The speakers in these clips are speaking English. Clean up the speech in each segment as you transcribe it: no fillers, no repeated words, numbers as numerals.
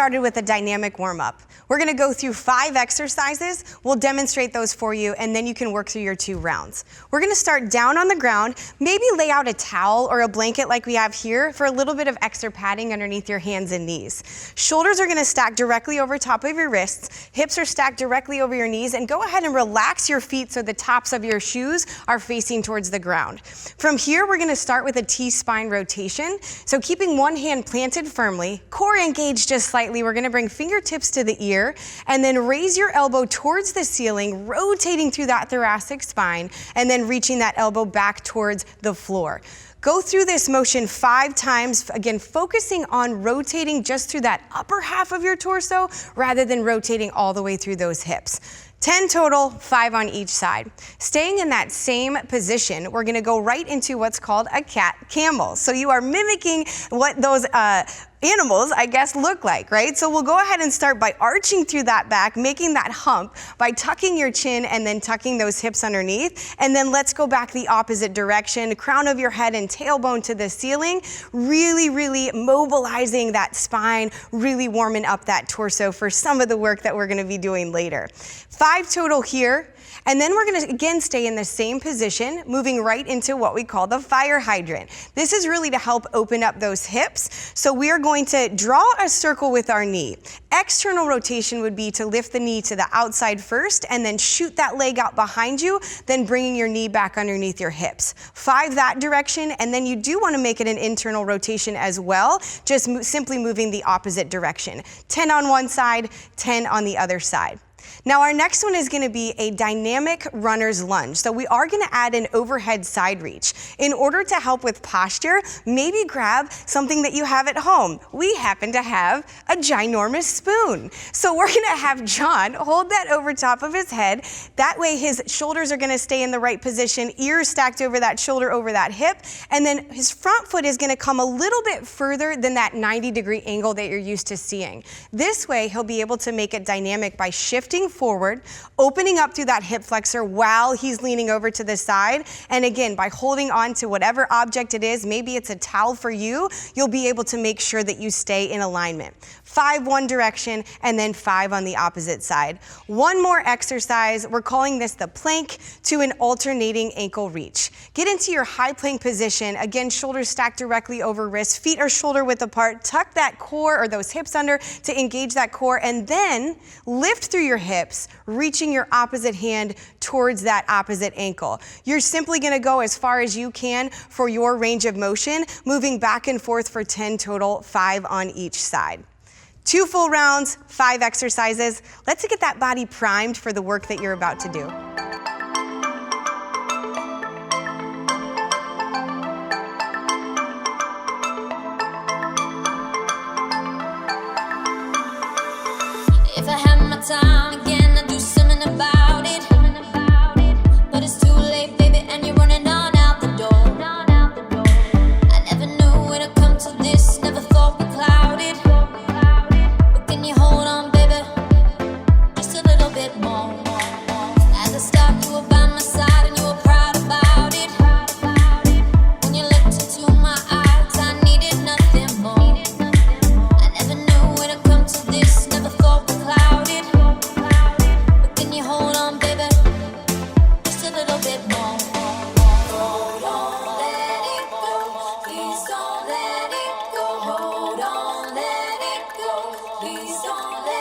started with a dynamic warm-up. We're gonna go through 5 exercises. We'll demonstrate those for you, and then you can work through your 2 rounds. We're gonna start down on the ground, maybe lay out a towel or a blanket like we have here for a little bit of extra padding underneath your hands and knees. Shoulders are gonna stack directly over top of your wrists, hips are stacked directly over your knees, and go ahead and relax your feet so the tops of your shoes are facing towards the ground. From here, we're gonna start with a T-spine rotation. So keeping one hand planted firmly, core engaged just slightly, we're gonna bring fingertips to the ear, and then raise your elbow towards the ceiling, rotating through that thoracic spine, and then reaching that elbow back towards the floor. Go through this motion 5 times, again, focusing on rotating just through that upper half of your torso rather than rotating all the way through those hips. 10 total, 5 on each side. Staying in that same position, we're gonna go right into what's called a cat camel. So you are mimicking what those animals, I guess, look like, right? So we'll go ahead and start by arching through that back, making that hump by tucking your chin and then tucking those hips underneath. And then let's go back the opposite direction, crown of your head and tailbone to the ceiling, really mobilizing that spine, really warming up that torso for some of the work that we're gonna be doing later. 5 total here. And then we're gonna again stay in the same position, moving right into what we call the fire hydrant. This is really to help open up those hips. So we are going to draw a circle with our knee. External rotation would be to lift the knee to the outside first and then shoot that leg out behind you, then bringing your knee back underneath your hips. 5 that direction, and then you do wanna make it an internal rotation as well, just simply moving the opposite direction. 10 on one side, 10 on the other side. Now our next one is gonna be a dynamic runner's lunge. So we are gonna add an overhead side reach. In order to help with posture, maybe grab something that you have at home. We happen to have a ginormous spoon. So we're gonna have John hold that over top of his head. That way his shoulders are gonna stay in the right position, ears stacked over that shoulder, over that hip, and then his front foot is gonna come a little bit further than that 90-degree angle that you're used to seeing. This way he'll be able to make it dynamic by shifting forward, opening up through that hip flexor while he's leaning over to the side. And again, by holding on to whatever object it is, maybe it's a towel for you, you'll be able to make sure that you stay in alignment. 5 one direction, and then 5 on the opposite side. One more exercise, we're calling this the plank to an alternating ankle reach. Get into your high plank position, again, shoulders stacked directly over wrists, feet are shoulder width apart, tuck that core or those hips under to engage that core, and then lift through your hips, reaching your opposite hand towards that opposite ankle. You're simply gonna go as far as you can for your range of motion, moving back and forth for 10 total, 5 on each side. 2 full rounds, 5 exercises. Let's get that body primed for the work that you're about to do. If I had my time again, I'd do something about it. But it's too late, baby, and you're running on out the door. I never knew it'd come to this, never thought we'd cloud it. But can you hold on, baby, just a little bit more? At the start, you were by my side and you were proud about it. When you looked into my eyes, I needed nothing more. I never knew it'd come to this, never thought we'd cloud it. But can you hold on, baby, just a little bit more? Hold on, let it go. Please don't let it go. Hold on, let it go. Please don't let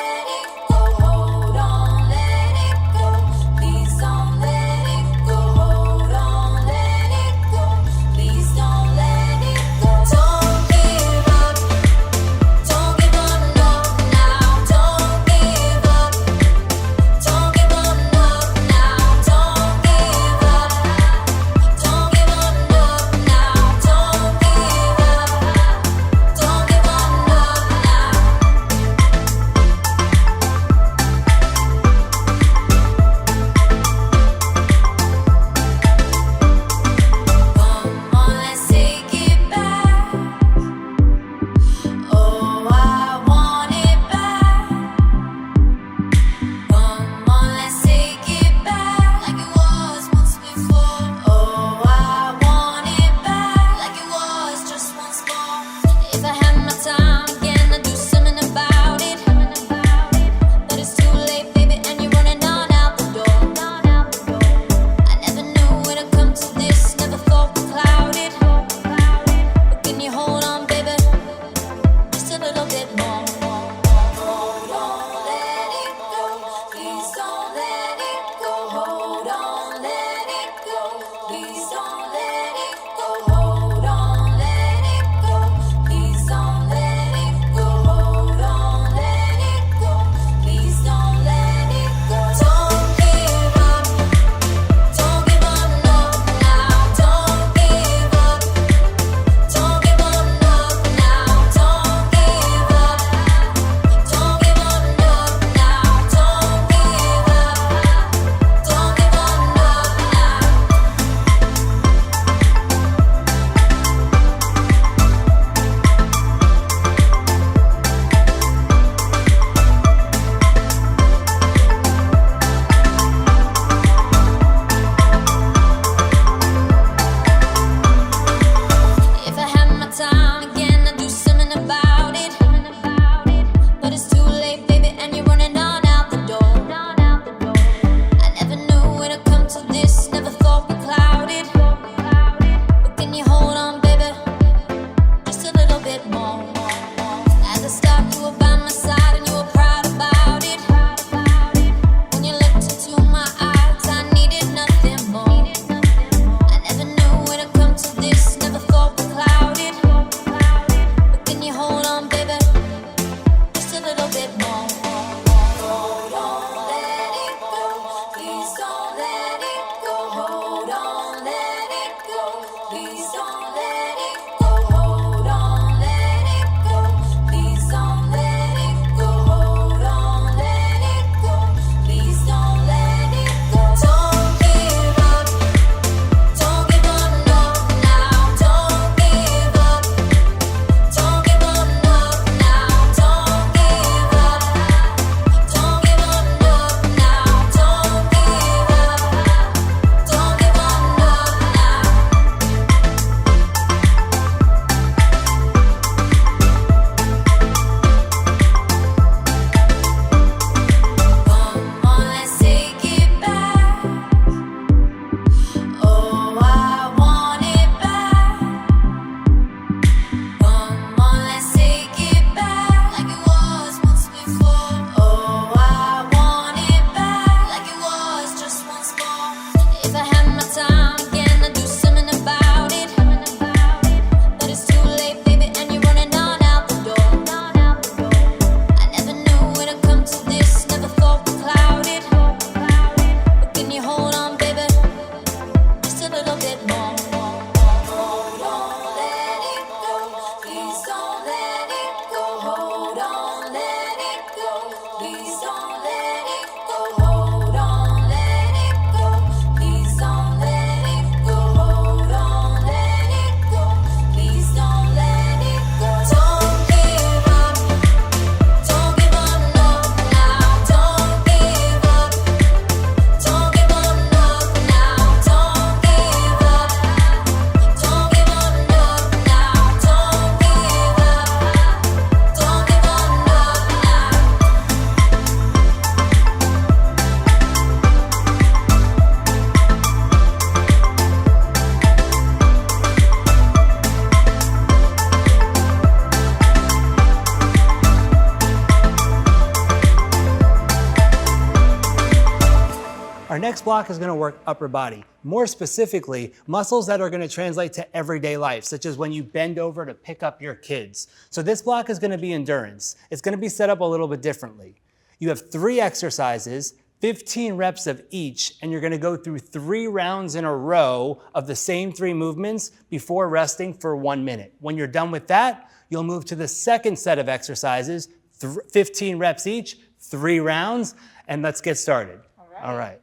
Our next block is going to work upper body. More specifically, muscles that are going to translate to everyday life, such as when you bend over to pick up your kids. So this block is going to be endurance. It's going to be set up a little bit differently. You have 3 exercises, 15 reps of each, and you're going to go through 3 rounds in a row of the same 3 movements before resting for 1 minute. When you're done with that, you'll move to the second set of exercises, 15 reps each, 3 rounds, and let's get started. All right.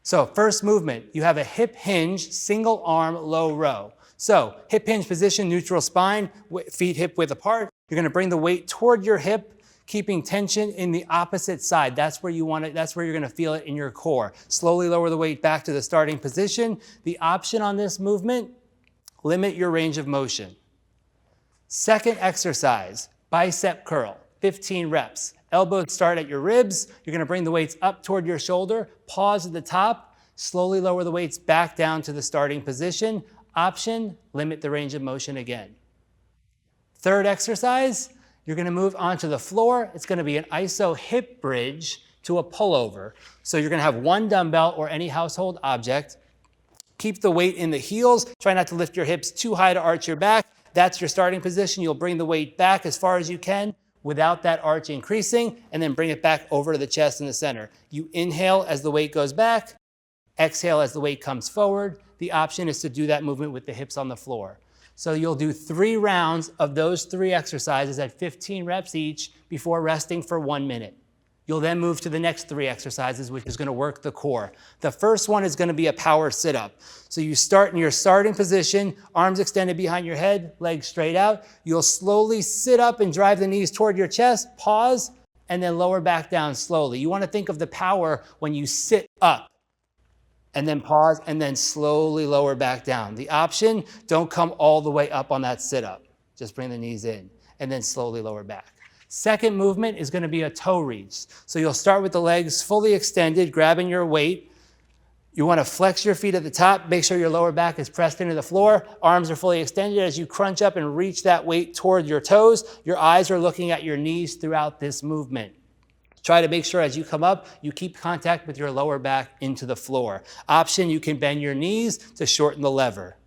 So first movement, you have a hip hinge, single arm, low row. So hip hinge position, neutral spine, feet hip width apart. You're going to bring the weight toward your hip, keeping tension in the opposite side. That's where you want it. That's where you're going to feel it in your core. Slowly lower the weight back to the starting position. The option on this movement, limit your range of motion. Second exercise, bicep curl, 15 reps. Elbows start at your ribs. You're going to bring the weights up toward your shoulder. Pause at the top. Slowly lower the weights back down to the starting position. Option, limit the range of motion again. Third exercise, you're going to move onto the floor. It's going to be an iso hip bridge to a pullover. So you're going to have 1 dumbbell or any household object. Keep the weight in the heels. Try not to lift your hips too high to arch your back. That's your starting position. You'll bring the weight back as far as you can without that arch increasing, and then bring it back over to the chest in the center. You inhale as the weight goes back, exhale as the weight comes forward. The option is to do that movement with the hips on the floor. So you'll do 3 rounds of those 3 exercises at 15 reps each before resting for 1 minute. You'll then move to the next 3 exercises, which is going to work the core. The first one is going to be a power sit-up. So you start in your starting position, arms extended behind your head, legs straight out. You'll slowly sit up and drive the knees toward your chest, pause, and then lower back down slowly. You want to think of the power when you sit up, and then pause, and then slowly lower back down. The option, don't come all the way up on that sit-up. Just bring the knees in, and then slowly lower back. Second movement is going to be a toe reach. So you'll start with the legs fully extended, grabbing your weight. You want to flex your feet at the top. Make sure your lower back is pressed into the floor. Arms are fully extended as you crunch up and reach that weight toward your toes. Your eyes are looking at your knees throughout this movement. Try to make sure as you come up, you keep contact with your lower back into the floor. Option, you can bend your knees to shorten the lever.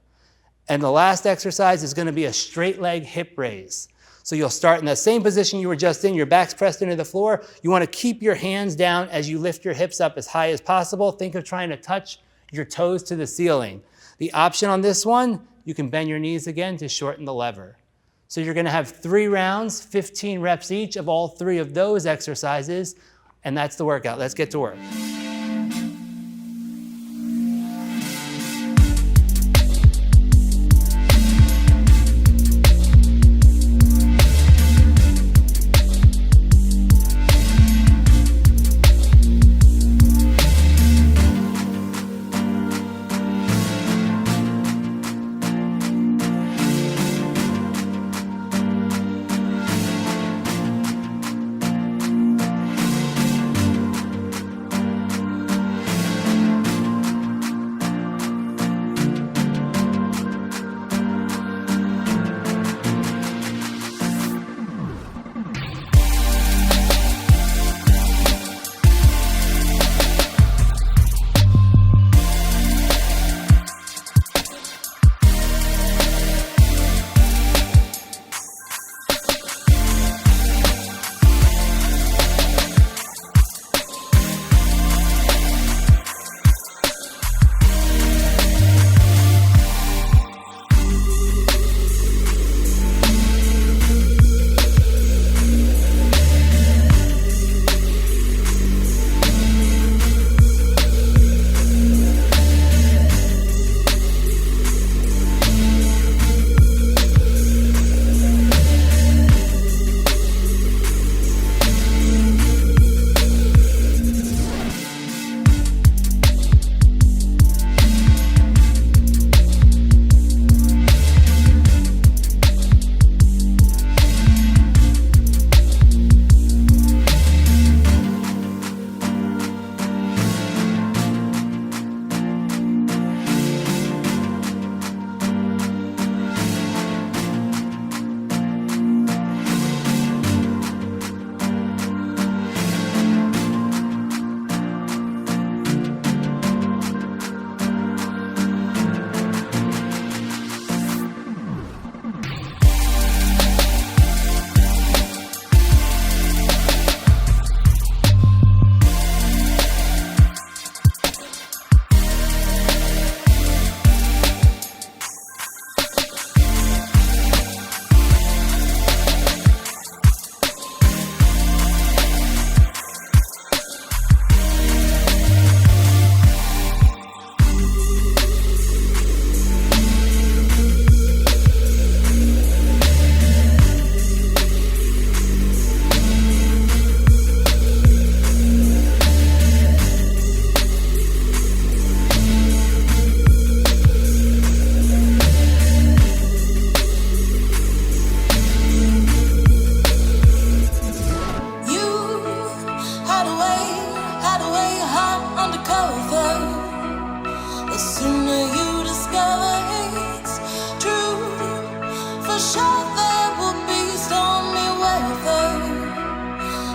And the last exercise is going to be a straight leg hip raise. So you'll start in the same position you were just in, your back's pressed into the floor. You want to keep your hands down as you lift your hips up as high as possible. Think of trying to touch your toes to the ceiling. The option on this one, you can bend your knees again to shorten the lever. So you're going to have 3 rounds, 15 reps each of all 3 of those exercises, and that's the workout. Let's get to work.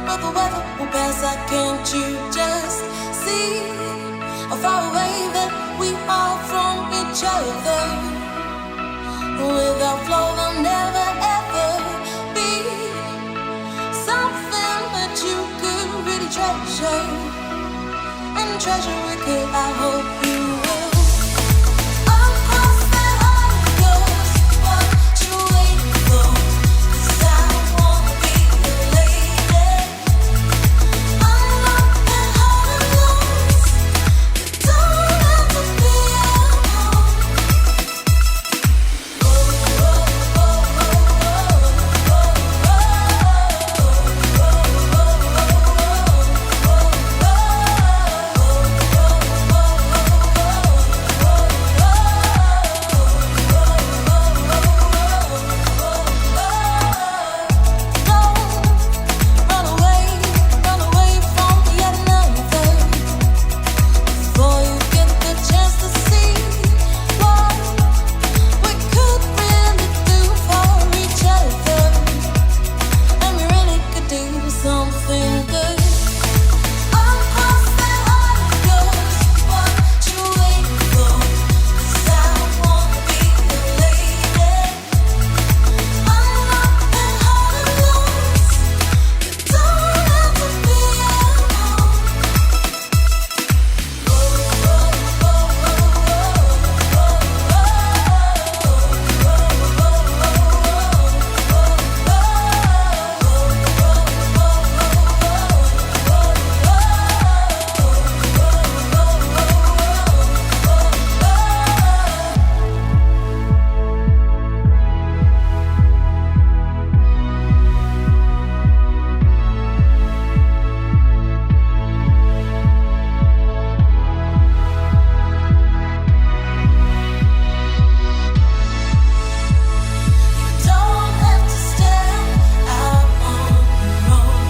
but the weather will pass. Can't you just see how far away that we are from each other? Without flow, there'll never ever be something that you could really treasure. And treasure it could, I hope you will. Across that heart of yours, what you waiting for? 'Cause I wanna be your lady. Unlock that heart of yours. You don't have to be alone. Run away from yet another. Before you get the chance to see what we could really do for each other, and we really could do something good. Across that heart of yours, what you waiting for? 'Cause I wanna be your lady. Unlock that heart of yours. You don't have to be alone. Don't have to stand out on your own.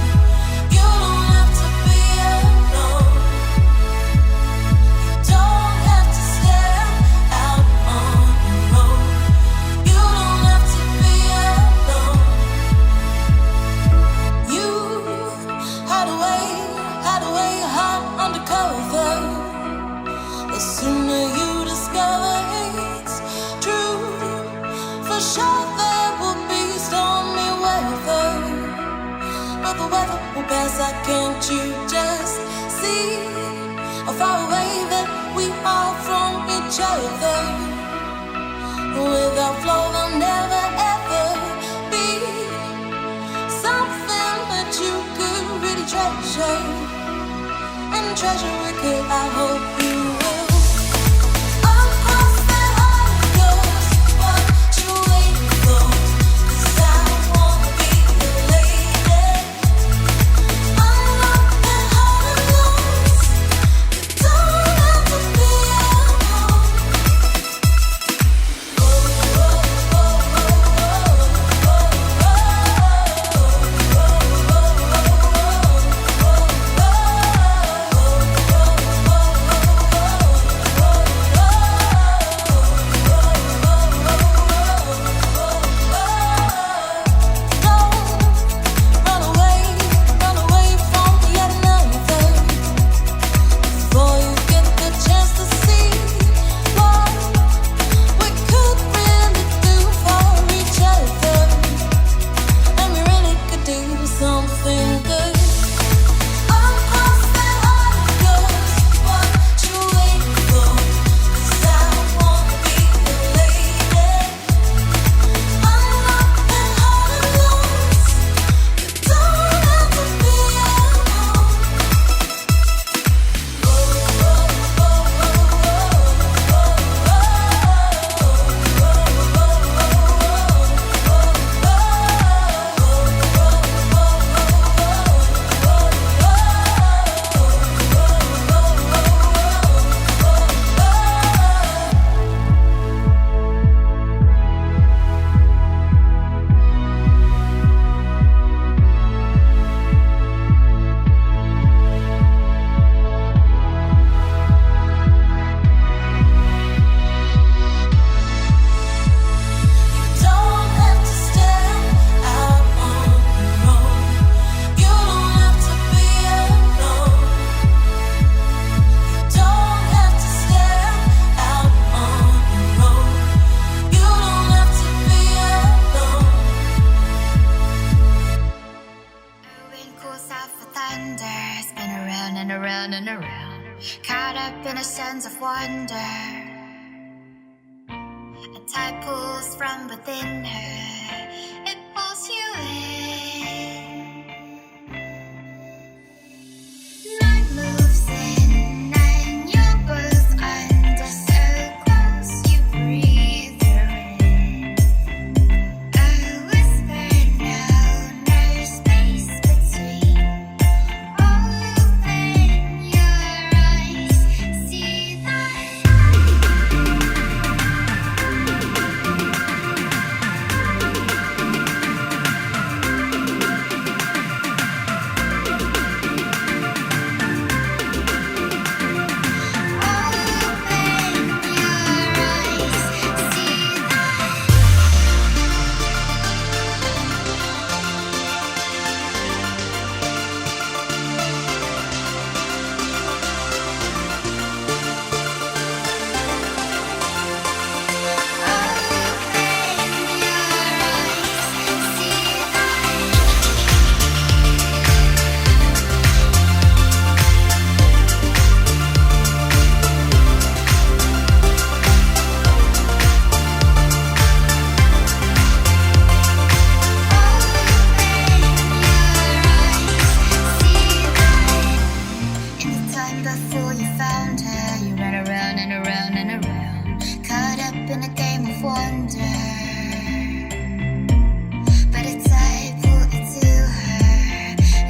You don't have to be alone. Don't have to stand out on your own. You don't have to be alone. You hide away your heart undercover. The sooner you discover it's true, for sure there will be stormy weather, but the weather will pass. Can't you just see how far away that we are from each other? Without flow, there'll never ever be something that you could really treasure. And treasure it could, I hope you will. Across that heart of yours, what you waiting for? 'Cause I wanna be your lady. Unlock that heart of yours. You don't have to be alone. wander, spin around and around and around, caught up in a sense of wonder. A tide pulls from within her, it pulls you in. Night moves in and you're both under, so close you breathe her in. A whisper now, no space between. Open your eyes, see that. Before you found her, you ran around and around and around, caught up in a game of wonder. But a tide pulled you to her,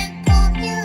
it pulled you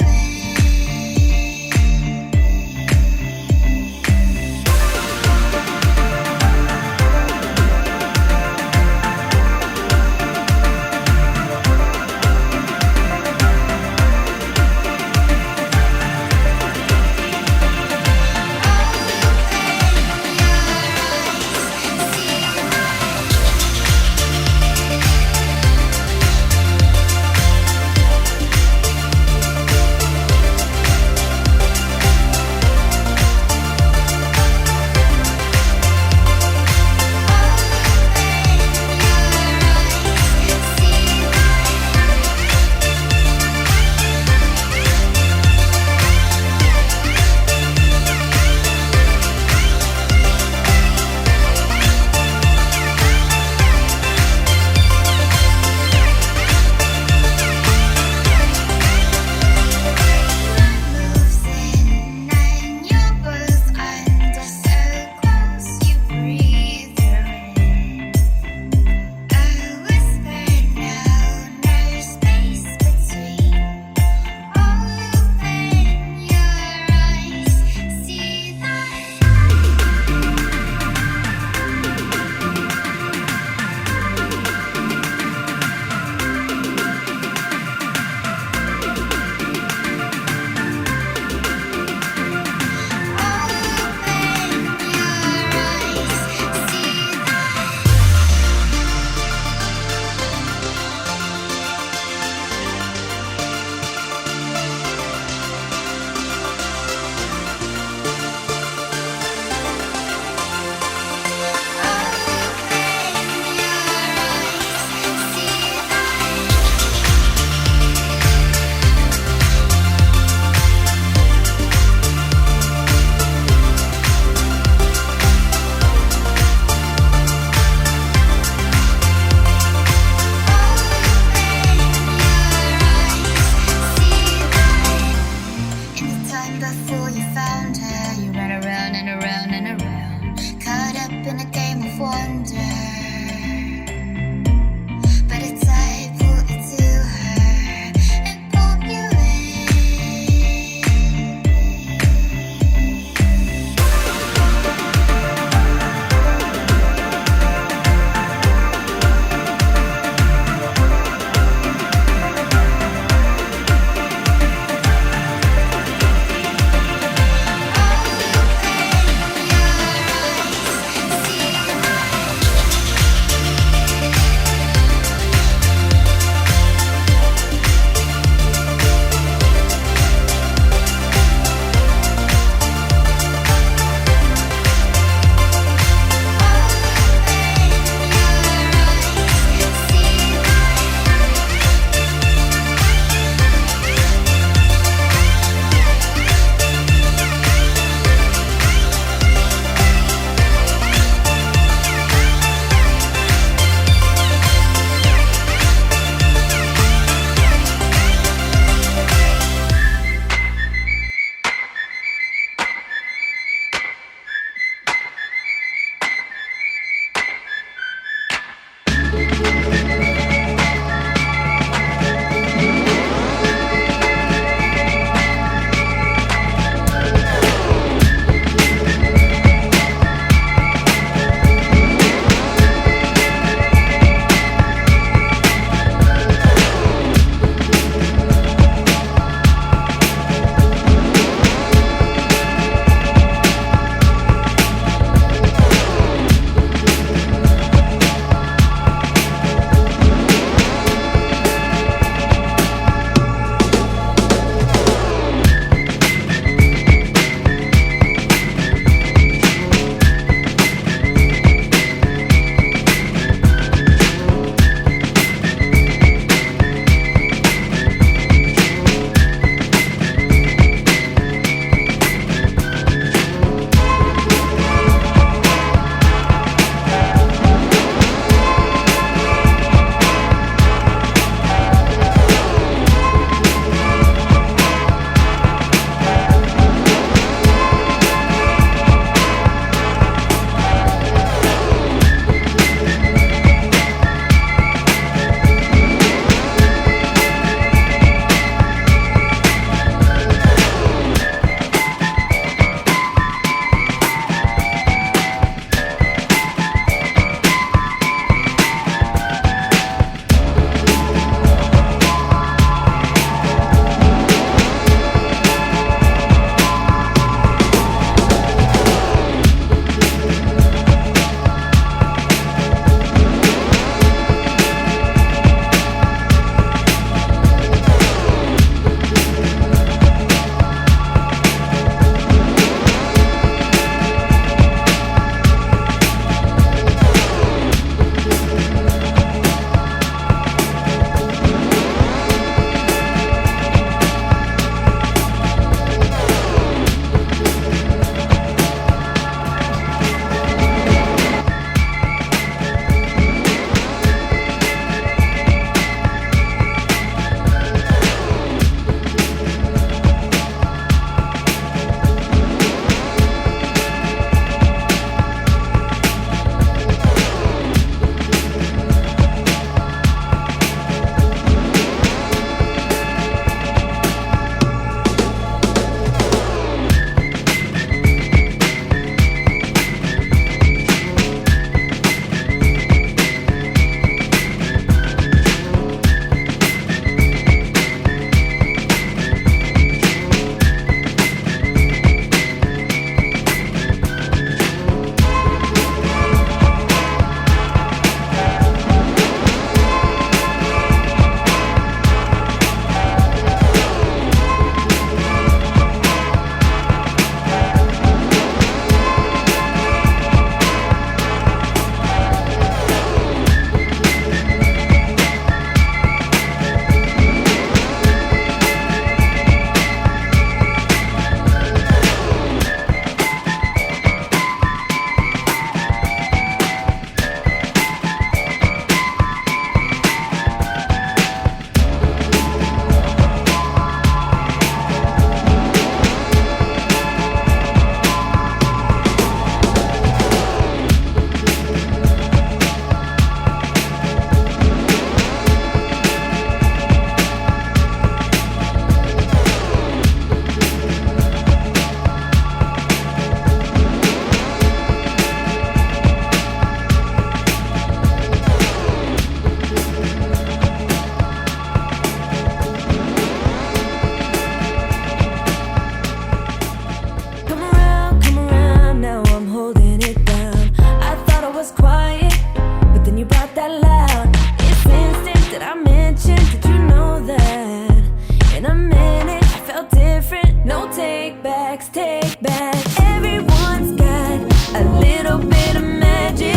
backs, take back. Everyone's got a little bit of magic.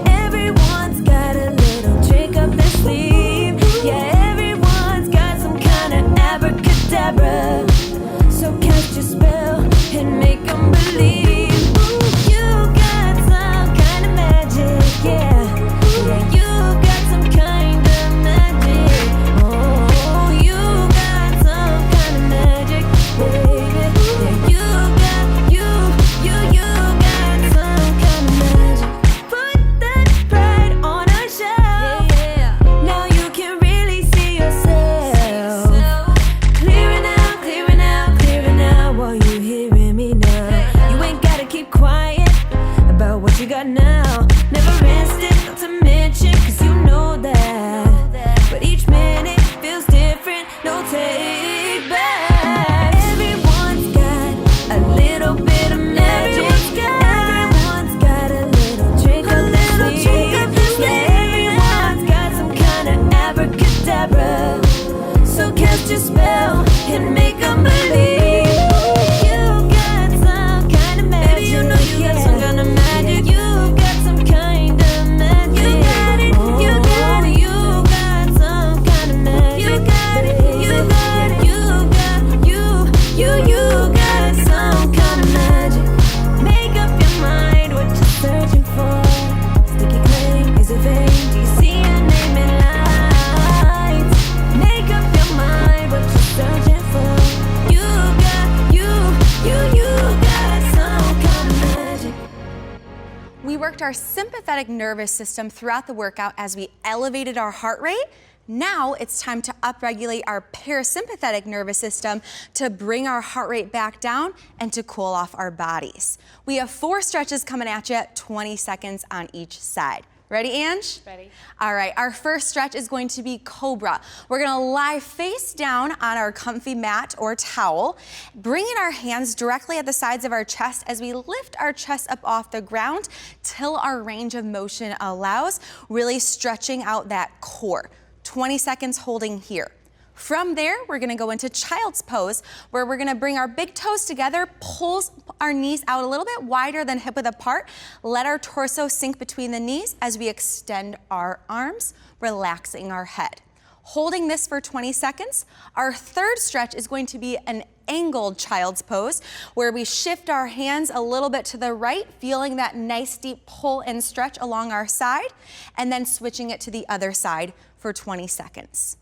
Everyone's got a little trick up their sleeve. Yeah, everyone's got some kind of abracadabra. So cast your spell and make them believe. Ooh, you got some kind of magic, yeah. Yeah, you got some kind of magic. Oh, you got some kind of magic, baby. Yeah, you got some kind of magic. Put that pride on a shelf. Yeah. Now you can really see yourself. Clearing out while you hearing me now. You ain't gotta keep quiet about what you got now. Never instant, not to mention, cause you know that. But each minute feels different, no take back. Everyone's got a little bit of magic. Everyone's got a little trick up their sleeve. Yeah, everyone's got some kind of abracadabra. So cast your spell and make them believe. You got some kind of magic. Baby, you know you got some kind of magic. You got some kind of magic. You got it, you got it. You got some kind of magic. You got it, you got it. You got some kind of magic. Make up your mind what you're searching for. Sticky claim, is it vain? Do you see your name in lights? Make up your mind what you're searching for. You got some kind of magic. We worked our sympathetic nervous system throughout the workout as we elevated our heart rate. Now it's time to upregulate our parasympathetic nervous system to bring our heart rate back down and to cool off our bodies. We have 4 stretches coming at you, 20 seconds on each side. Ready, Ange? Ready. All right, our first stretch is going to be Cobra. We're gonna lie face down on our comfy mat or towel, bringing our hands directly at the sides of our chest as we lift our chest up off the ground till our range of motion allows, really stretching out that core. 20 seconds holding here. From there, we're gonna go into child's pose, where we're gonna bring our big toes together, pull our knees out a little bit wider than hip width apart, let our torso sink between the knees as we extend our arms, relaxing our head. Holding this for 20 seconds, our third stretch is going to be an angled child's pose, where we shift our hands a little bit to the right, feeling that nice deep pull and stretch along our side, and then switching it to the other side for 20 seconds.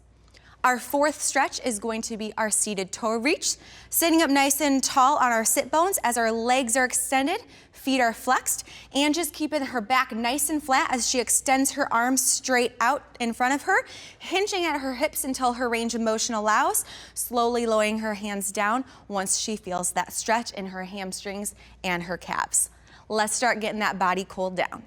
Our fourth stretch is going to be our seated toe reach, sitting up nice and tall on our sit bones as our legs are extended, feet are flexed, and just keeping her back nice and flat as she extends her arms straight out in front of her, hinging at her hips until her range of motion allows, slowly lowering her hands down once she feels that stretch in her hamstrings and her calves. Let's start getting that body cooled down.